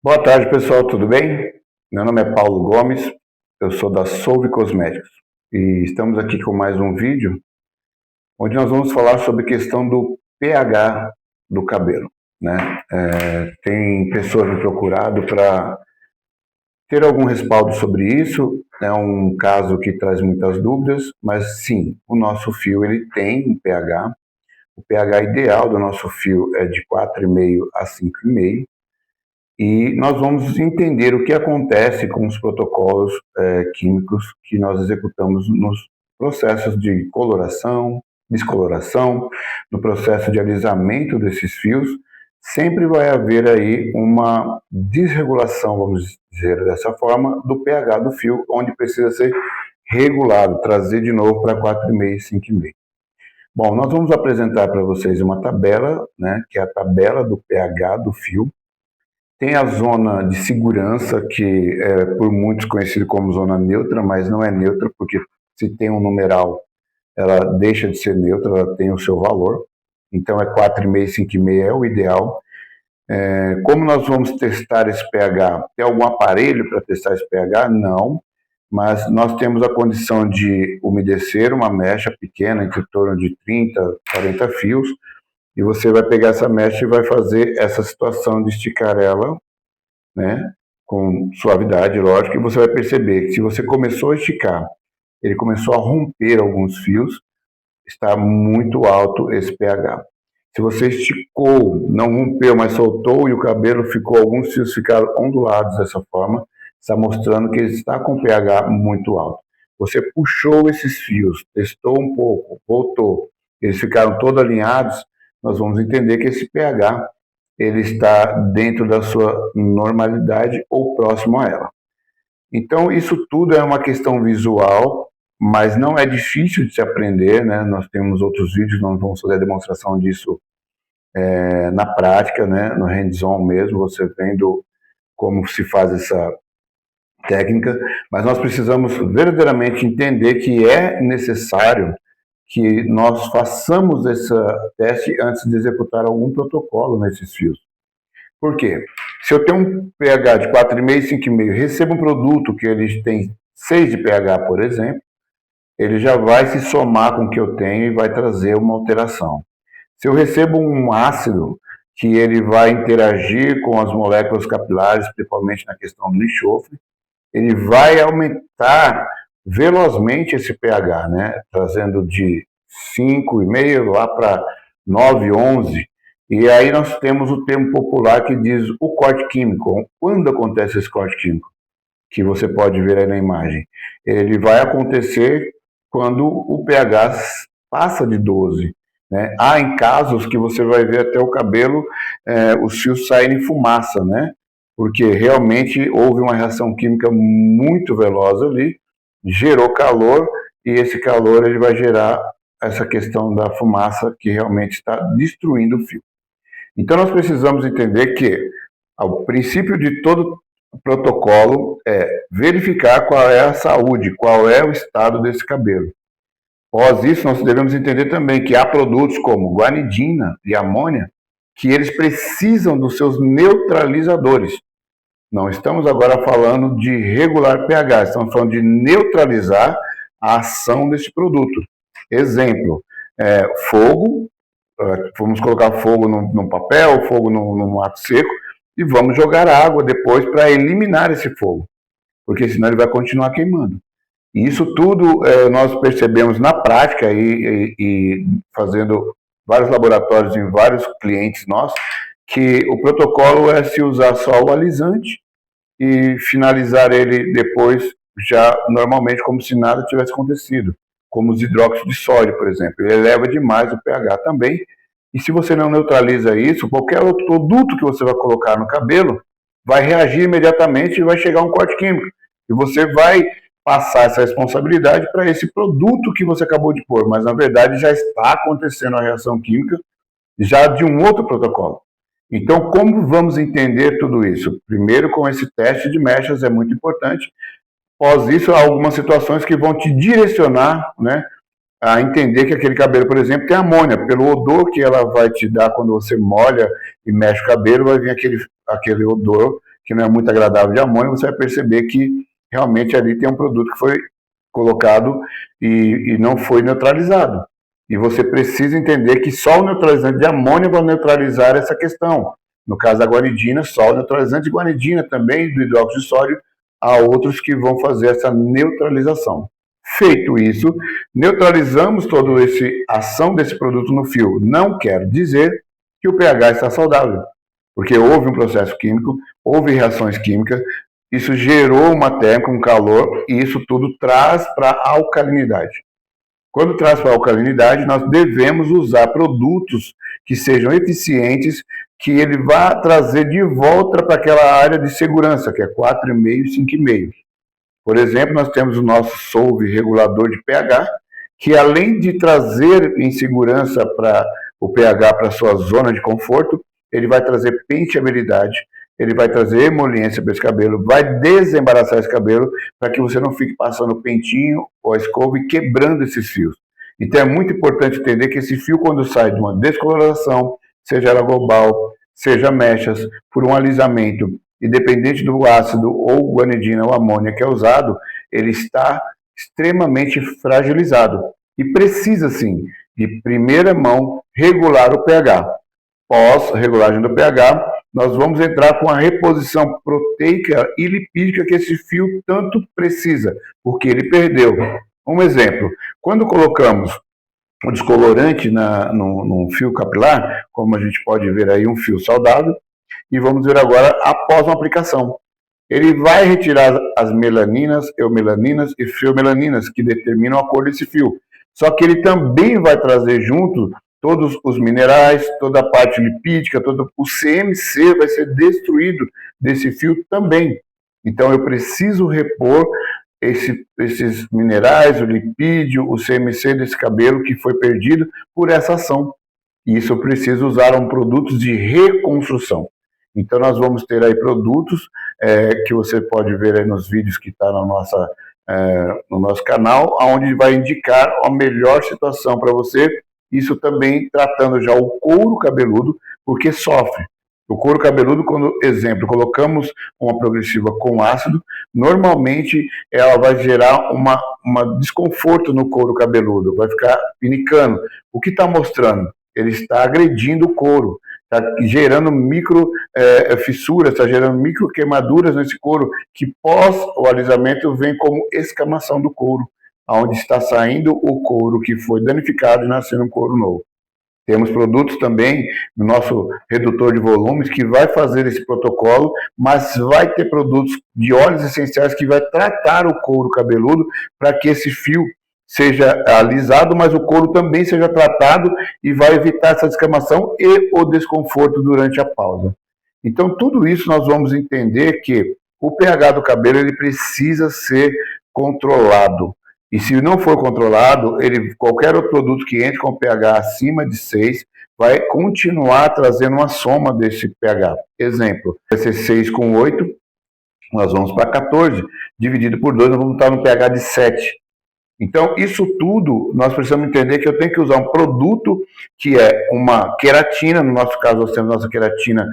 Boa tarde, pessoal, tudo bem? Meu nome é Paulo Gomes, eu sou da Solve Cosméticos e estamos aqui com mais um vídeo onde nós vamos falar sobre a questão do pH do cabelo, né? Tem pessoas me procurado para ter algum respaldo sobre isso, é um caso que traz muitas dúvidas, mas sim, o nosso fio ele tem um pH, o pH ideal do nosso fio é de 4,5 a 5,5, e nós vamos entender o que acontece com os protocolos químicos que nós executamos nos processos de coloração, descoloração, no processo de alisamento desses fios. Sempre vai haver aí uma desregulação, vamos dizer dessa forma, do pH do fio, onde precisa ser regulado, trazer de novo para 4,5, 5,5. Bom, nós vamos apresentar para vocês uma tabela, né, que é a tabela do pH do fio. Tem a zona de segurança, que é por muitos conhecida como zona neutra, mas não é neutra, porque se tem um numeral, ela deixa de ser neutra, ela tem o seu valor. Então é 4,5, 5,5 é o ideal. Como nós vamos testar esse pH? Tem algum aparelho para testar esse pH? Não, mas nós temos a condição de umedecer uma mecha pequena, em torno de 30, 40 fios, e você vai pegar essa mecha e vai fazer essa situação de esticar ela, né, com suavidade, lógico, e você vai perceber que se você começou a esticar, ele começou a romper alguns fios, está muito alto esse pH. Se você esticou, não rompeu, mas soltou e o cabelo ficou, alguns fios ficaram ondulados dessa forma, está mostrando que ele está com pH muito alto. Você puxou esses fios, testou um pouco, voltou, eles ficaram todos alinhados, nós vamos entender que esse pH ele está dentro da sua normalidade ou próximo a ela. Então, isso tudo é uma questão visual, mas não é difícil de se aprender, né? Nós temos outros vídeos, nós vamos fazer a demonstração disso na prática, né? No hands-on mesmo, você vendo como se faz essa técnica, mas nós precisamos verdadeiramente entender que é necessário que nós façamos esse teste antes de executar algum protocolo nesses fios. Por quê? Se eu tenho um pH de 4,5, 5,5, recebo um produto que ele tem 6 de pH, por exemplo, ele já vai se somar com o que eu tenho e vai trazer uma alteração. Se eu recebo um ácido que ele vai interagir com as moléculas capilares, principalmente na questão do enxofre, ele vai aumentar velozmente esse pH, né? Trazendo de 5,5 lá para 9, 11. E aí nós temos o termo popular que diz o corte químico. Quando acontece esse corte químico? Que você pode ver aí na imagem. Ele vai acontecer quando o pH passa de 12. Né? Há em casos que você vai ver até o cabelo, os fios saírem fumaça, né? Porque realmente houve uma reação química muito veloz ali, gerou calor, e esse calor ele vai gerar essa questão da fumaça que realmente está destruindo o fio. Então nós precisamos entender que o princípio de todo protocolo é verificar qual é a saúde, qual é o estado desse cabelo. Após isso, nós devemos entender também que há produtos como guanidina e amônia que eles precisam dos seus neutralizadores. Não estamos agora falando de regular pH, estamos falando de neutralizar a ação desse produto. Exemplo, fogo, vamos colocar fogo no papel, fogo no mato seco, e vamos jogar água depois para eliminar esse fogo, porque senão ele vai continuar queimando. E isso tudo nós percebemos na prática e fazendo vários laboratórios em vários clientes nossos, que o protocolo é se usar só o alisante e finalizar ele depois já normalmente como se nada tivesse acontecido, como os hidróxidos de sódio, por exemplo. Ele eleva demais o pH também, e se você não neutraliza isso, qualquer outro produto que você vai colocar no cabelo vai reagir imediatamente e vai chegar um corte químico. E você vai passar essa responsabilidade para esse produto que você acabou de pôr, mas na verdade já está acontecendo a reação química já de um outro protocolo. Então, como vamos entender tudo isso? Primeiro, com esse teste de mechas é muito importante. Após isso, há algumas situações que vão te direcionar, né, a entender que aquele cabelo, por exemplo, tem amônia. Pelo odor que ela vai te dar quando você molha e mexe o cabelo, vai vir aquele odor que não é muito agradável de amônia, você vai perceber que realmente ali tem um produto que foi colocado e não foi neutralizado. E você precisa entender que só o neutralizante de amônia vai neutralizar essa questão. No caso da guanidina, só o neutralizante de guanidina também, do hidróxido de sódio, há outros que vão fazer essa neutralização. Feito isso, neutralizamos toda essa ação desse produto no fio. Não quer dizer que o pH está saudável, porque houve um processo químico, houve reações químicas, isso gerou uma térmica, um calor, e isso tudo traz para a alcalinidade. Quando traz para a alcalinidade, nós devemos usar produtos que sejam eficientes, que ele vá trazer de volta para aquela área de segurança, que é 4,5 e 5,5. Por exemplo, nós temos o nosso Solve regulador de pH, que além de trazer em segurança para o pH para a sua zona de conforto, ele vai trazer penteabilidade, ele vai trazer emoliência para esse cabelo, vai desembaraçar esse cabelo para que você não fique passando o pentinho ou a escova e quebrando esses fios. Então é muito importante entender que esse fio, quando sai de uma descolorização, seja ela global, seja mechas, por um alisamento, independente do ácido ou guanidina ou amônia que é usado, ele está extremamente fragilizado e precisa, sim, de primeira mão, regular o pH. Pós-regulagem do pH, nós vamos entrar com a reposição proteica e lipídica que esse fio tanto precisa, porque ele perdeu. Um exemplo, quando colocamos o descolorante no fio capilar, como a gente pode ver aí, um fio saudável, e vamos ver agora após uma aplicação. Ele vai retirar as melaninas, eumelaninas e fiomelaninas, que determinam a cor desse fio. Só que ele também vai trazer junto todos os minerais, toda a parte lipídica, todo o CMC vai ser destruído desse fio também. Então eu preciso repor esses minerais, o lipídio, o CMC desse cabelo que foi perdido por essa ação. E isso eu preciso usar produtos de reconstrução. Então nós vamos ter aí produtos que você pode ver aí nos vídeos que está no nosso canal, onde vai indicar a melhor situação para você. Isso também tratando já o couro cabeludo, porque sofre. O couro cabeludo, quando, exemplo, colocamos uma progressiva com ácido, normalmente ela vai gerar uma desconforto no couro cabeludo, vai ficar pinicando. O que está mostrando? Ele está agredindo o couro, está gerando micro fissuras, está gerando micro queimaduras nesse couro, que pós o alisamento vem como escamação do couro, onde está saindo o couro que foi danificado e nascendo um couro novo. Temos produtos também no nosso redutor de volumes que vai fazer esse protocolo, mas vai ter produtos de óleos essenciais que vai tratar o couro cabeludo para que esse fio seja alisado, mas o couro também seja tratado e vai evitar essa descamação e o desconforto durante a pausa. Então, tudo isso nós vamos entender que o pH do cabelo ele precisa ser controlado. E se não for controlado, qualquer outro produto que entre com pH acima de 6 vai continuar trazendo uma soma desse pH. Exemplo, vai ser 6 com 8, nós vamos para 14, dividido por 2, nós vamos estar no pH de 7. Então, isso tudo, nós precisamos entender que eu tenho que usar um produto que é uma queratina, no nosso caso nós temos nossa queratina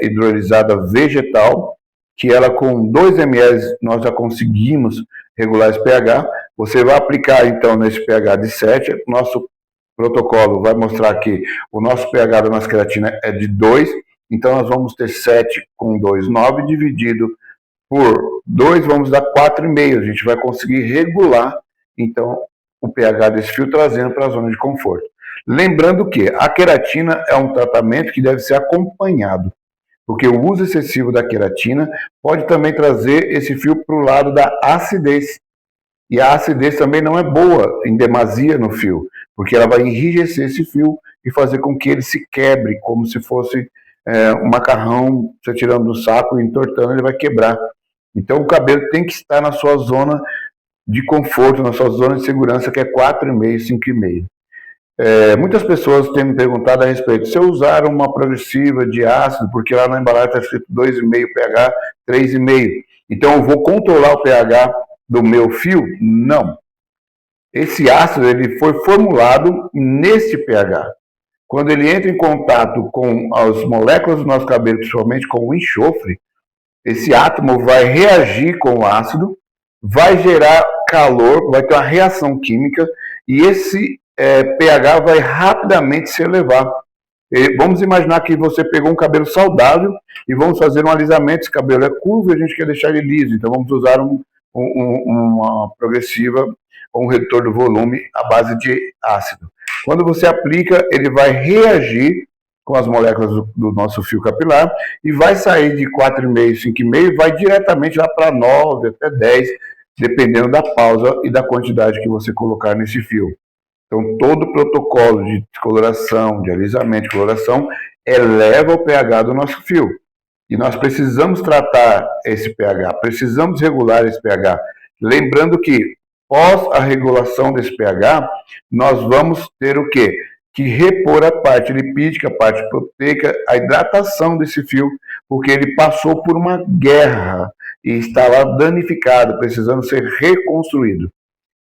hidrolisada vegetal, que ela com 2 ml nós já conseguimos regular esse pH. Você vai aplicar então nesse pH de 7, nosso protocolo vai mostrar que o nosso pH da nossa queratina é de 2, então nós vamos ter 7 com 2, 9, dividido por 2, vamos dar 4,5, a gente vai conseguir regular então o pH desse fio trazendo para a zona de conforto. Lembrando que a queratina é um tratamento que deve ser acompanhado, porque o uso excessivo da queratina pode também trazer esse fio para o lado da acidez. E a acidez também não é boa em demasia no fio, porque ela vai enrijecer esse fio e fazer com que ele se quebre, como se fosse um macarrão, você tirando do saco e entortando, ele vai quebrar. Então o cabelo tem que estar na sua zona de conforto, na sua zona de segurança, que é 4,5, 5,5. Muitas pessoas têm me perguntado a respeito, se eu usar uma progressiva de ácido, porque lá na embalagem está escrito 2,5 pH, 3,5, então eu vou controlar o pH do meu fio? Não. Esse ácido ele foi formulado nesse pH. Quando ele entra em contato com as moléculas do nosso cabelo, principalmente com o enxofre, esse átomo vai reagir com o ácido, vai gerar calor, vai ter uma reação química e esse pH vai rapidamente se elevar. Vamos imaginar que você pegou um cabelo saudável e vamos fazer um alisamento. Esse cabelo é curvo e a gente quer deixar ele liso, então vamos usar uma progressiva ou um redutor do volume à base de ácido. Quando você aplica, ele vai reagir com as moléculas do nosso fio capilar e vai sair de 4,5, 5,5 e vai diretamente lá para 9 até 10, dependendo da pausa e da quantidade que você colocar nesse fio. Então, todo o protocolo de descoloração, de alisamento, de coloração, eleva o pH do nosso fio. E nós precisamos tratar esse pH, precisamos regular esse pH. Lembrando que, pós a regulação desse pH, nós vamos ter o quê? Que repor a parte lipídica, a parte proteica, a hidratação desse fio, porque ele passou por uma guerra e está lá danificado, precisando ser reconstruído.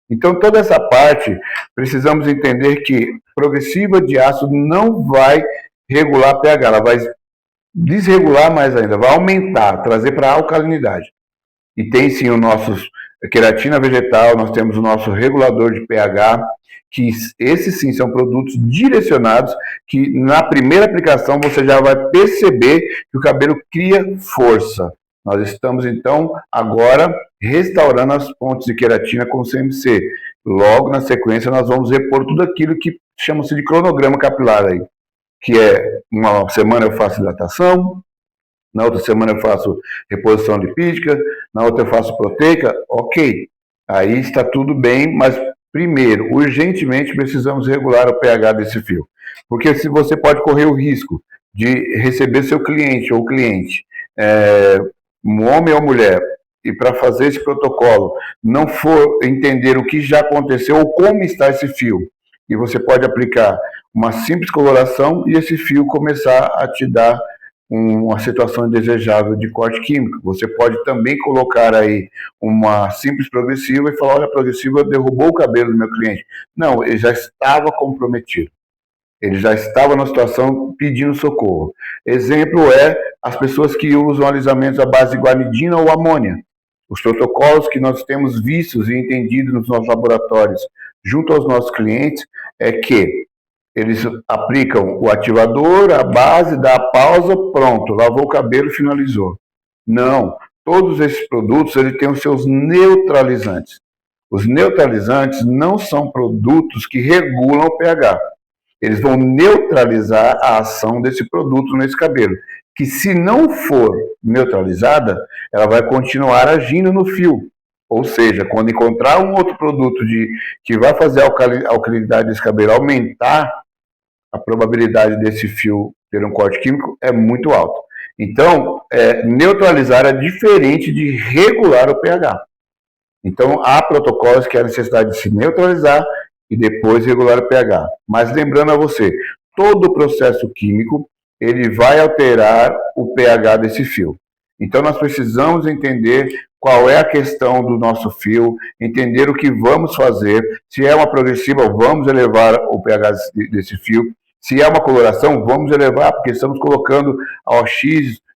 Então, toda essa parte, precisamos entender que progressiva de ácido não vai regular pH, ela vai desregular mais ainda, vai aumentar, trazer para a alcalinidade. E tem sim o nosso queratina vegetal, nós temos o nosso regulador de pH, que esses sim são produtos direcionados, que na primeira aplicação você já vai perceber que o cabelo cria força. Nós estamos, então, agora restaurando as pontes de queratina com CMC. Logo, na sequência, nós vamos repor tudo aquilo que chama-se de cronograma capilar aí, que é uma semana eu faço hidratação, na outra semana eu faço reposição lipídica, na outra eu faço proteica, ok. Aí está tudo bem, mas primeiro, urgentemente precisamos regular o pH desse fio. Porque se você pode correr o risco de receber seu cliente ou cliente, um homem ou mulher, e para fazer esse protocolo não for entender o que já aconteceu ou como está esse fio, e você pode aplicar uma simples coloração e esse fio começar a te dar uma situação indesejável de corte químico. Você pode também colocar aí uma simples progressiva e falar, olha, a progressiva derrubou o cabelo do meu cliente. Não, ele já estava comprometido. Ele já estava na situação pedindo socorro. Exemplo é as pessoas que usam alisamentos à base de guanidina ou amônia. Os protocolos que nós temos vistos e entendidos nos nossos laboratórios junto aos nossos clientes é que eles aplicam o ativador, a base, dá a pausa, pronto, lavou o cabelo, finalizou. Não, todos esses produtos eles têm os seus neutralizantes. Os neutralizantes não são produtos que regulam o pH. Eles vão neutralizar a ação desse produto nesse cabelo, que se não for neutralizada, ela vai continuar agindo no fio. Ou seja, quando encontrar um outro produto que vai fazer a alcalinidade desse cabelo aumentar, a probabilidade desse fio ter um corte químico é muito alta. Então, neutralizar é diferente de regular o pH. Então, há protocolos que há necessidade de se neutralizar e depois regular o pH. Mas lembrando a você, todo o processo químico ele vai alterar o pH desse fio. Então, nós precisamos entender qual é a questão do nosso fio, entender o que vamos fazer. Se é uma progressiva, vamos elevar o pH desse fio. Se é uma coloração, vamos elevar, porque estamos colocando a OX,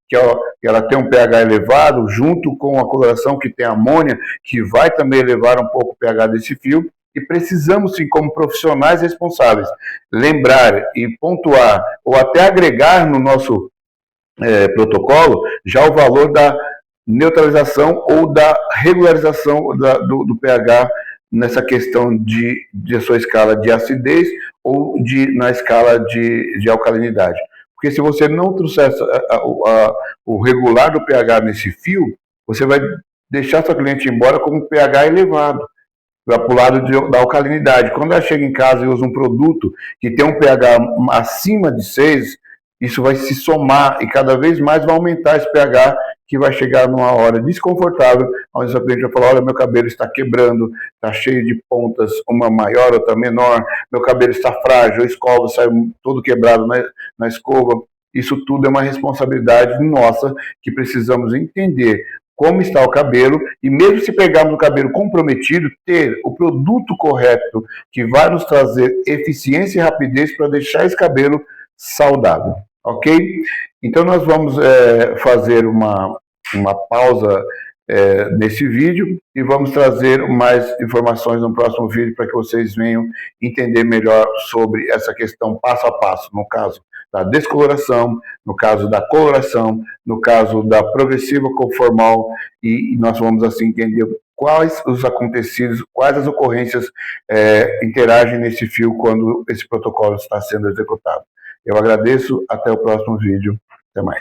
que ela tem um pH elevado, junto com a coloração que tem amônia, que vai também elevar um pouco o pH desse fio. E precisamos, sim, como profissionais responsáveis, lembrar e pontuar, ou até agregar no nosso protocolo, já o valor da neutralização ou da regularização do pH nessa questão de sua escala de acidez ou na escala de alcalinidade. Porque se você não trouxer o regular do pH nesse fio, você vai deixar sua cliente embora com um pH elevado, para o lado da alcalinidade. Quando ela chega em casa e usa um produto que tem um pH acima de 6, isso vai se somar e cada vez mais vai aumentar esse pH, que vai chegar numa hora desconfortável, onde a cliente vai falar, olha, meu cabelo está quebrando, está cheio de pontas, uma maior, outra menor, meu cabelo está frágil, a escova sai todo quebrado na escova. Isso tudo é uma responsabilidade nossa, que precisamos entender como está o cabelo, e mesmo se pegarmos o cabelo comprometido, ter o produto correto que vai nos trazer eficiência e rapidez para deixar esse cabelo saudável, ok? Então nós vamos fazer uma pausa nesse vídeo e vamos trazer mais informações no próximo vídeo para que vocês venham entender melhor sobre essa questão passo a passo, no caso da descoloração, no caso da coloração, no caso da progressiva conformal, e nós vamos assim entender quais os acontecidos, quais as ocorrências interagem nesse fio quando esse protocolo está sendo executado. Eu agradeço, até o próximo vídeo.